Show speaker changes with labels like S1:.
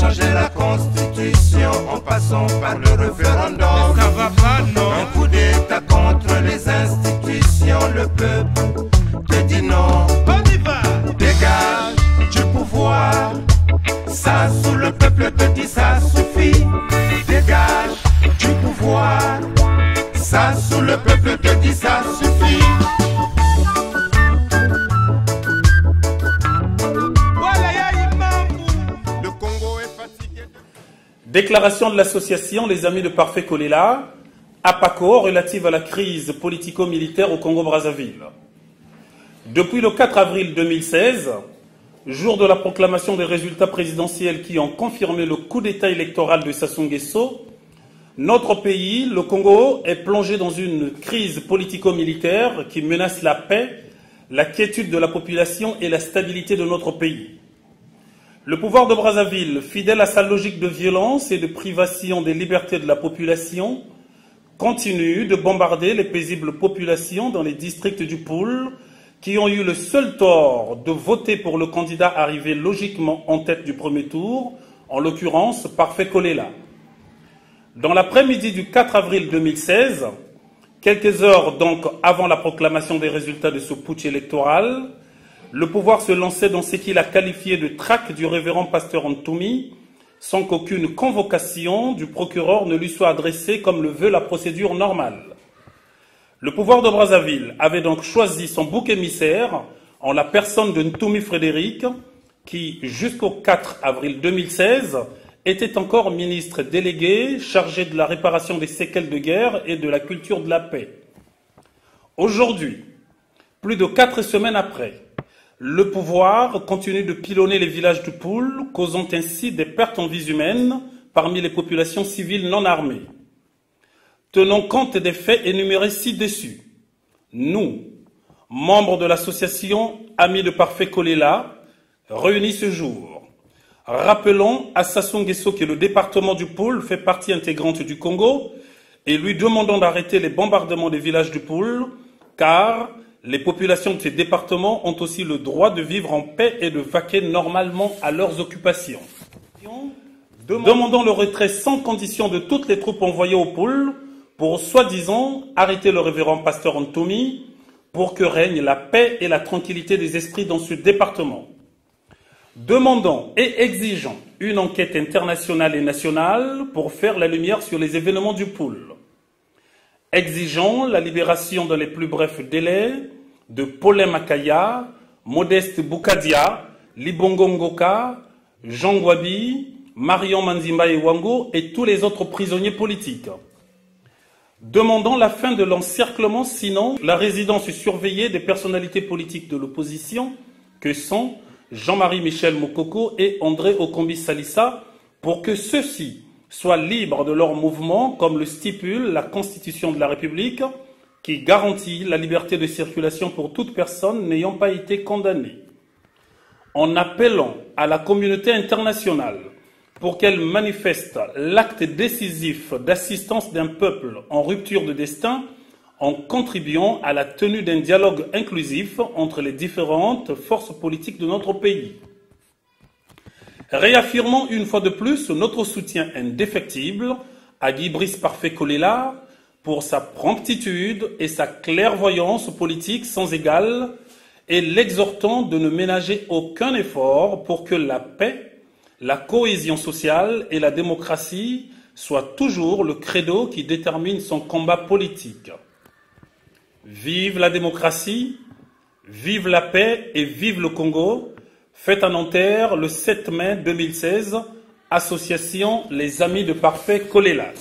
S1: changer la constitution en passant par le référendum.
S2: Ça va pas, non?
S1: Un coup d'état contre les institutions, le peuple te dit non.
S2: On y va.
S1: Dégage du pouvoir, ça sous le peuple te dit ça suffit. Dégage du pouvoir, ça sous le peuple te dit ça suffit. Le Congo est fatigué.
S3: Déclaration de l'association Les Amis de Parfait Kolela, APACO, relative à la crise politico-militaire au Congo-Brazzaville. Depuis le 4 avril 2016, jour de la proclamation des résultats présidentiels qui ont confirmé le coup d'État électoral de Sassou Nguesso, notre pays, le Congo, est plongé dans une crise politico-militaire qui menace la paix, la quiétude de la population et la stabilité de notre pays. Le pouvoir de Brazzaville, fidèle à sa logique de violence et de privation des libertés de la population, continue de bombarder les paisibles populations dans les districts du Poul, qui ont eu le seul tort de voter pour le candidat arrivé logiquement en tête du premier tour, en l'occurrence Parfait Kolela. Dans l'après-midi du 4 avril 2016, quelques heures donc avant la proclamation des résultats de ce putsch électoral, le pouvoir se lançait dans ce qu'il a qualifié de traque du révérend pasteur Ntoumi, sans qu'aucune convocation du procureur ne lui soit adressée comme le veut la procédure normale. Le pouvoir de Brazzaville avait donc choisi son bouc émissaire en la personne de Ntoumi Frédéric, qui, jusqu'au 4 avril 2016, était encore ministre délégué chargé de la réparation des séquelles de guerre et de la culture de la paix. Aujourd'hui, plus de 4 semaines après, le pouvoir continue de pilonner les villages du Poul, causant ainsi des pertes en vies humaines parmi les populations civiles non armées. Tenons compte des faits énumérés ci-dessus. Nous, membres de l'association Amis de Parfait Kolela, réunis ce jour, rappelons à Sassou Nguesso que le département du Poul fait partie intégrante du Congo et lui demandons d'arrêter les bombardements des villages du Poul, car les populations de ces départements ont aussi le droit de vivre en paix et de vaquer normalement à leurs occupations. Demandons le retrait sans condition de toutes les troupes envoyées au Poul pour, soi-disant, arrêter le révérend pasteur Ntoumi pour que règne la paix et la tranquillité des esprits dans ce département. Demandons et exigeons une enquête internationale et nationale pour faire la lumière sur les événements du Poul. Exigeons la libération dans les plus brefs délais de Paulin Makaya, Modeste Boukadia, Libongo Ngoka, Jean Gwabi, Marion Manzimba Ewango et tous les autres prisonniers politiques. Demandons la fin de l'encerclement, sinon la résidence surveillée des personnalités politiques de l'opposition que sont Jean-Marie Michel Moukoko et André Okombi Salissa pour que ceux-ci soient libres de leur mouvement comme le stipule la Constitution de la République qui garantit la liberté de circulation pour toute personne n'ayant pas été condamnée. En appelant à la communauté internationale pour qu'elle manifeste l'acte décisif d'assistance d'un peuple en rupture de destin en contribuant à la tenue d'un dialogue inclusif entre les différentes forces politiques de notre pays. Réaffirmons une fois de plus notre soutien indéfectible à Guy Brice Parfait Kolela pour sa promptitude et sa clairvoyance politique sans égale et l'exhortant de ne ménager aucun effort pour que la paix, la cohésion sociale et la démocratie soient toujours le credo qui détermine son combat politique. Vive la démocratie, vive la paix et vive le Congo. Fête à Nanterre le 7 mai 2016, association Les Amis de Parfait Kolela.